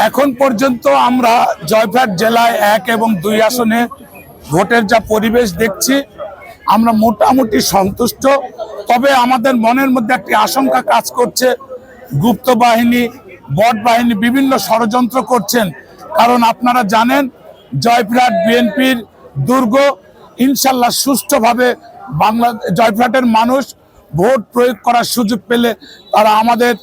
এখন পর্যন্ত আমরা জয়পুরহাট জেলায় 1 এবং 2 আসনে ভোটের যা পরিবেশ দেখছি আমরা মোটামুটি সন্তুষ্ট। তবে আমাদের মনের মধ্যে একটি আশঙ্কা কাজ করছে, গুপ্ত বাহিনী, বট বাহিনী বিভিন্ন ষড়যন্ত্র করছেন। কারণ আপনারা জানেন জয়পুরহাট বিএনপির দুর্গ, ইনশাল্লাহ সুষ্ঠুভাবে জয়পুরহাটের মানুষ ভোট প্রয়োগ করার সুযোগ পেলে তারা আমাদের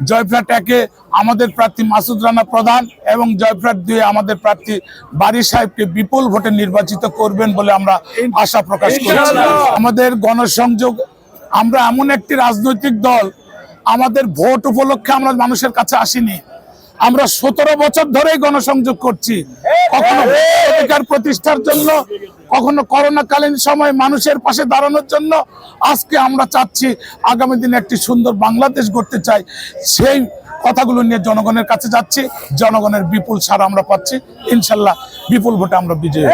জয়পুরহাট 1-এ আমাদের প্রার্থী মাসুদ রানা প্রধান এবং জয়পুরহাট 2-এ আমাদের প্রার্থী বারী সাহেবকে বিপুল ভোটে নির্বাচিত করবেন বলে আমরা আশা প্রকাশ করছি। আমাদের গণসংযোগ, আমরা এমন একটি রাজনৈতিক দল, আমাদের ভোট উপলক্ষে আমরা মানুষের কাছে আসিনি। আমরা 17 বছর ধরেই গণসংযোগ করছি, কখনো অধিকার প্রতিষ্ঠার জন্য, কখনো করোনাকালীন সময় মানুষের পাশে দাঁড়ানোর জন্য। আজকে আমরা চাচ্ছি আগামী দিনে একটি সুন্দর বাংলাদেশ গড়তে চাই, সেই কথাগুলো নিয়ে জনগণের কাছে যাচ্ছি। জনগণের বিপুল সাড়া আমরা পাচ্ছি, ইনশাল্লাহ বিপুল ভোটে আমরা বিজয়ী।